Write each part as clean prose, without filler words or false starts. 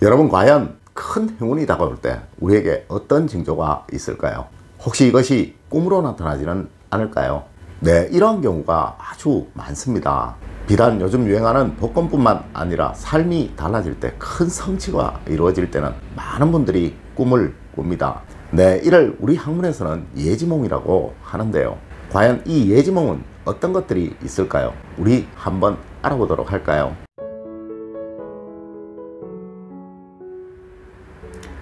여러분, 과연 큰 행운이 다가올 때 우리에게 어떤 징조가 있을까요? 혹시 이것이 꿈으로 나타나지는 않을까요? 네, 이러한 경우가 아주 많습니다. 비단 요즘 유행하는 복권뿐만 아니라 삶이 달라질 때, 큰 성취가 이루어질 때는 많은 분들이 꿈을 꿉니다. 네, 이를 우리 학문에서는 예지몽이라고 하는데요. 과연 이 예지몽은 어떤 것들이 있을까요? 우리 한번 알아보도록 할까요?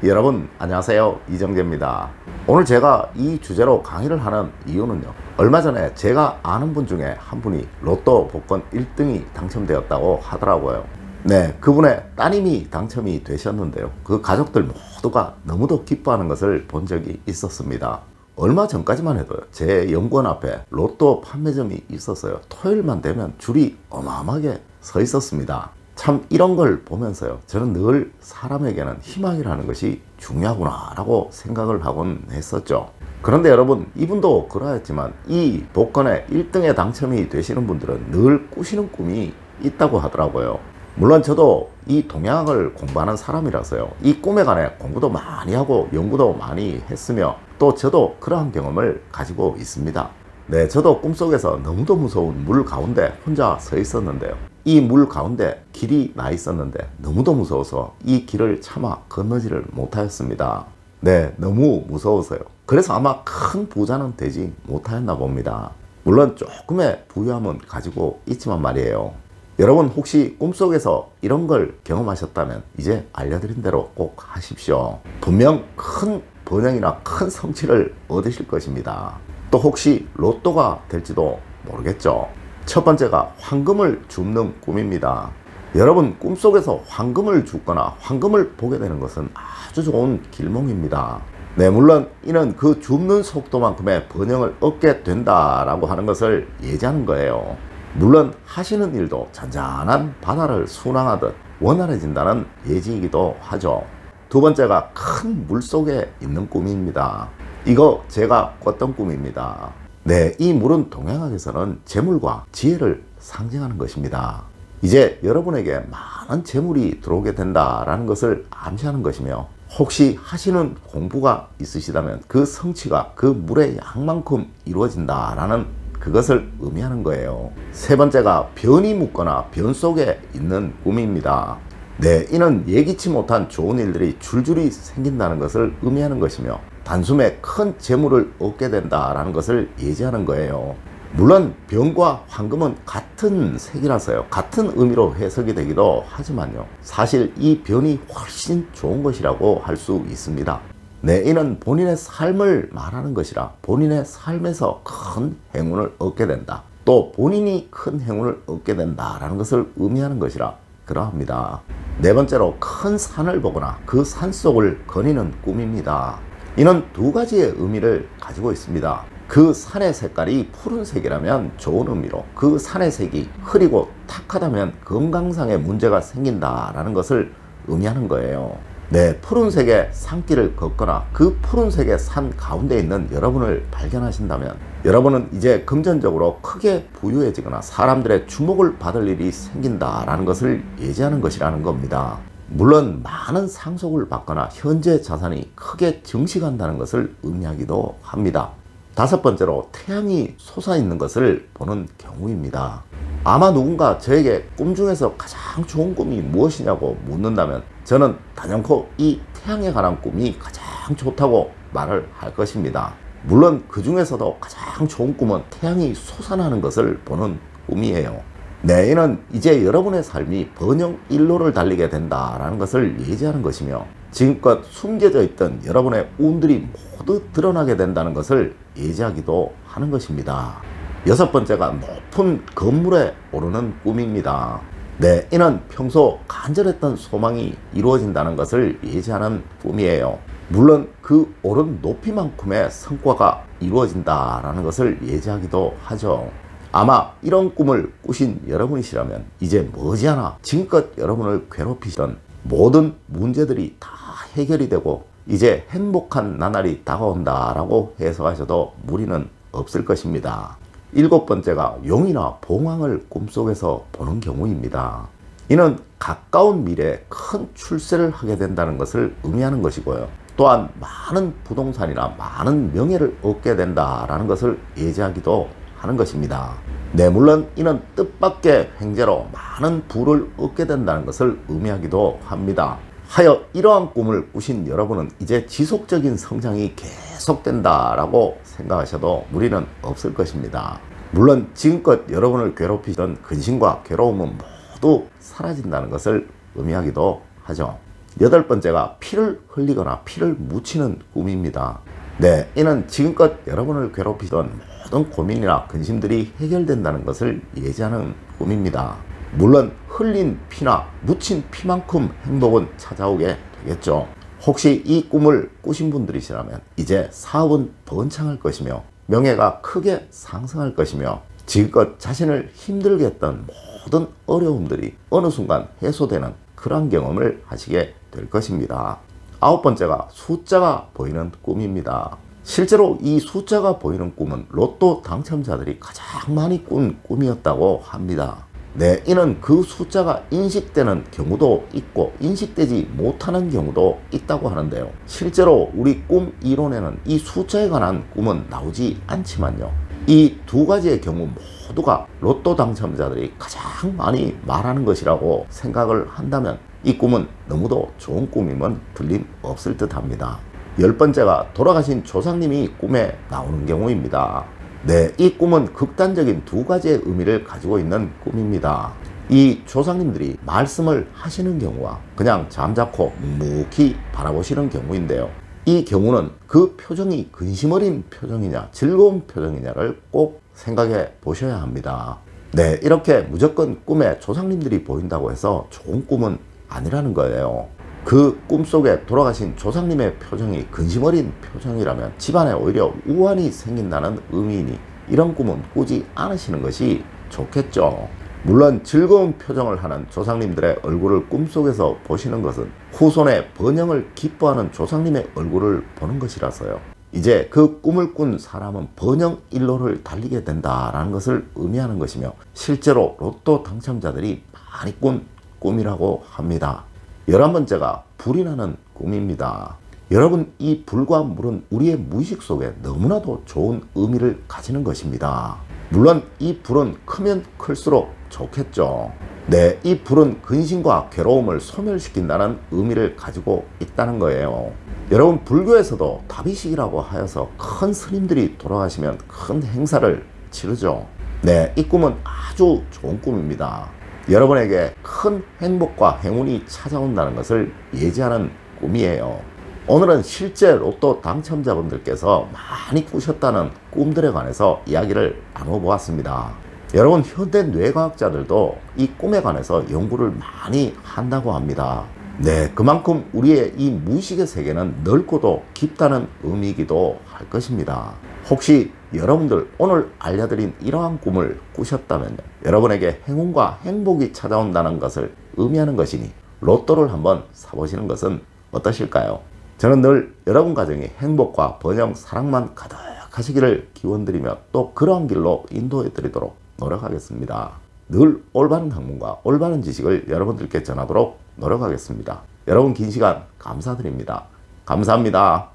여러분 안녕하세요, 이정재입니다. 오늘 제가 이 주제로 강의를 하는 이유는요, 얼마 전에 제가 아는 분 중에 한 분이 로또 복권 1등이 당첨되었다고 하더라고요. 네, 그분의 따님이 당첨이 되셨는데요, 그 가족들 모두가 너무도 기뻐하는 것을 본 적이 있었습니다. 얼마 전까지만 해도 제 연구원 앞에 로또 판매점이 있었어요. 토요일만 되면 줄이 어마어마하게 서 있었습니다. 참, 이런 걸 보면서요, 저는 늘 사람에게는 희망이라는 것이 중요하구나 라고 생각을 하곤 했었죠. 그런데 여러분, 이분도 그러했지만 이 복권에 1등에 당첨이 되시는 분들은 늘 꾸시는 꿈이 있다고 하더라고요. 물론 저도 이 동양학을 공부하는 사람이라서요, 이 꿈에 관해 공부도 많이 하고 연구도 많이 했으며, 또 저도 그러한 경험을 가지고 있습니다. 네, 저도 꿈속에서 너무도 무서운 물 가운데 혼자 서 있었는데요, 이 물 가운데 길이 나 있었는데 너무도 무서워서 이 길을 차마 건너지를 못하였습니다. 네, 너무 무서워서요. 그래서 아마 큰 부자는 되지 못하였나 봅니다. 물론 조금의 부유함은 가지고 있지만 말이에요. 여러분, 혹시 꿈속에서 이런 걸 경험하셨다면 이제 알려드린 대로 꼭 하십시오. 분명 큰 번영이나 큰 성취를 얻으실 것입니다. 또 혹시 로또가 될지도 모르겠죠. 첫 번째가 황금을 줍는 꿈입니다. 여러분, 꿈속에서 황금을 줍거나 황금을 보게 되는 것은 아주 좋은 길몽입니다. 네, 물론 이는 그 줍는 속도만큼의 번영을 얻게 된다라고 하는 것을 예지하는 거예요. 물론 하시는 일도 잔잔한 바다를 순항하듯 원활해진다는 예지이기도 하죠. 두 번째가 큰 물속에 있는 꿈입니다. 이거 제가 꿨던 꿈입니다. 네, 이 물은 동양학에서는 재물과 지혜를 상징하는 것입니다. 이제 여러분에게 많은 재물이 들어오게 된다라는 것을 암시하는 것이며, 혹시 하시는 공부가 있으시다면 그 성취가 그 물의 양만큼 이루어진다라는 그것을 의미하는 거예요. 세 번째가 변이 묻거나 변 속에 있는 꿈입니다. 네, 이는 예기치 못한 좋은 일들이 줄줄이 생긴다는 것을 의미하는 것이며, 단숨에 큰 재물을 얻게 된다라는 것을 예지하는 거예요. 물론 변과 황금은 같은 색이라서요, 같은 의미로 해석이 되기도 하지만요, 사실 이 변이 훨씬 좋은 것이라고 할 수 있습니다. 네, 이는 본인의 삶을 말하는 것이라 본인의 삶에서 큰 행운을 얻게 된다, 또 본인이 큰 행운을 얻게 된다라는 것을 의미하는 것이라 그러합니다. 네 번째로 큰 산을 보거나 그 산 속을 거니는 꿈입니다. 이는 두 가지의 의미를 가지고 있습니다. 그 산의 색깔이 푸른색이라면 좋은 의미로, 그 산의 색이 흐리고 탁하다면 건강상의 문제가 생긴다라는 것을 의미하는 거예요. 네, 푸른색의 산길을 걷거나 그 푸른색의 산 가운데 있는 여러분을 발견하신다면, 여러분은 이제 금전적으로 크게 부유해지거나 사람들의 주목을 받을 일이 생긴다라는 것을 예지하는 것이라는 겁니다. 물론 많은 상속을 받거나 현재 자산이 크게 증식한다는 것을 의미하기도 합니다. 다섯 번째로 태양이 솟아있는 것을 보는 경우입니다. 아마 누군가 저에게 꿈 중에서 가장 좋은 꿈이 무엇이냐고 묻는다면 저는 단연코 이 태양에 관한 꿈이 가장 좋다고 말을 할 것입니다. 물론 그 중에서도 가장 좋은 꿈은 태양이 솟아나는 것을 보는 꿈이에요. 네, 이는 이제 여러분의 삶이 번영 일로를 달리게 된다라는 것을 예지하는 것이며, 지금껏 숨겨져 있던 여러분의 운들이 모두 드러나게 된다는 것을 예지하기도 하는 것입니다. 여섯 번째가 높은 건물에 오르는 꿈입니다. 네, 이는 평소 간절했던 소망이 이루어진다는 것을 예지하는 꿈이에요. 물론 그 오른 높이만큼의 성과가 이루어진다라는 것을 예지하기도 하죠. 아마 이런 꿈을 꾸신 여러분이시라면 이제 머지않아 지금껏 여러분을 괴롭히시던 모든 문제들이 다 해결이 되고 이제 행복한 나날이 다가온다라고 해석하셔도 무리는 없을 것입니다. 일곱 번째가 용이나 봉황을 꿈속에서 보는 경우입니다. 이는 가까운 미래에 큰 출세를 하게 된다는 것을 의미하는 것이고요. 또한 많은 부동산이나 많은 명예를 얻게 된다라는 것을 예지하기도 하는 것입니다. 네, 물론 이는 뜻밖의 횡재로 많은 부를 얻게 된다는 것을 의미하기도 합니다. 하여 이러한 꿈을 꾸신 여러분은 이제 지속적인 성장이 계속된다라고 생각하셔도 무리는 없을 것입니다. 물론 지금껏 여러분을 괴롭히던 근심과 괴로움은 모두 사라진다는 것을 의미하기도 하죠. 여덟 번째가 피를 흘리거나 피를 묻히는 꿈입니다. 네, 이는 지금껏 여러분을 괴롭히던 모든 고민이나 근심들이 해결된다는 것을 예지하는 꿈입니다. 물론 흘린 피나 묻힌 피만큼 행복은 찾아오게 되겠죠. 혹시 이 꿈을 꾸신 분들이시라면 이제 사업은 번창할 것이며 명예가 크게 상승할 것이며 지금껏 자신을 힘들게 했던 모든 어려움들이 어느 순간 해소되는 그런 경험을 하시게 될 것입니다. 아홉 번째가 숫자가 보이는 꿈입니다. 실제로 이 숫자가 보이는 꿈은 로또 당첨자들이 가장 많이 꾼 꿈이었다고 합니다. 네, 이는 그 숫자가 인식되는 경우도 있고 인식되지 못하는 경우도 있다고 하는데요. 실제로 우리 꿈 이론에는 이 숫자에 관한 꿈은 나오지 않지만요. 이 두 가지의 경우 모두가 로또 당첨자들이 가장 많이 말하는 것이라고 생각을 한다면 이 꿈은 너무도 좋은 꿈임은 틀림없을 듯 합니다. 열 번째가 돌아가신 조상님이 꿈에 나오는 경우입니다. 네, 이 꿈은 극단적인 두 가지의 의미를 가지고 있는 꿈입니다. 이 조상님들이 말씀을 하시는 경우와 그냥 잠자코 묵묵히 바라보시는 경우인데요. 이 경우는 그 표정이 근심 어린 표정이냐 즐거운 표정이냐를 꼭 생각해 보셔야 합니다. 네, 이렇게 무조건 꿈에 조상님들이 보인다고 해서 좋은 꿈은 아니라는 거예요. 그 꿈속에 돌아가신 조상님의 표정이 근심 어린 표정이라면 집안에 오히려 우환이 생긴다는 의미이니 이런 꿈은 꾸지 않으시는 것이 좋겠죠. 물론 즐거운 표정을 하는 조상님들의 얼굴을 꿈속에서 보시는 것은 후손의 번영을 기뻐하는 조상님의 얼굴을 보는 것이라서요. 이제 그 꿈을 꾼 사람은 번영 일로를 달리게 된다라는 것을 의미하는 것이며 실제로 로또 당첨자들이 많이 꾼 꿈이라고 합니다. 11번째가 불이 나는 꿈입니다. 여러분, 이 불과 물은 우리의 무의식 속에 너무나도 좋은 의미를 가지는 것입니다. 물론 이 불은 크면 클수록 좋겠죠. 네, 이 불은 근심과 괴로움을 소멸시킨다는 의미를 가지고 있다는 거예요. 여러분, 불교에서도 다비식이라고 하여서 큰 스님들이 돌아가시면 큰 행사를 치르죠. 네, 이 꿈은 아주 좋은 꿈입니다. 여러분에게 큰 행복과 행운이 찾아온다는 것을 예지하는 꿈이에요. 오늘은 실제 로또 당첨자분들께서 많이 꾸셨다는 꿈들에 관해서 이야기를 나눠보았습니다. 여러분, 현대 뇌과학자들도 이 꿈에 관해서 연구를 많이 한다고 합니다. 네, 그만큼 우리의 이 무의식의 세계는 넓고도 깊다는 의미이기도 할 것입니다. 혹시 여러분들 오늘 알려드린 이러한 꿈을 꾸셨다면 여러분에게 행운과 행복이 찾아온다는 것을 의미하는 것이니 로또를 한번 사보시는 것은 어떠실까요? 저는 늘 여러분 가정이 행복과 번영, 사랑만 가득하시기를 기원드리며 또 그러한 길로 인도해 드리도록 노력하겠습니다. 늘 올바른 학문과 올바른 지식을 여러분들께 전하도록 노력하겠습니다. 여러분 긴 시간 감사드립니다. 감사합니다.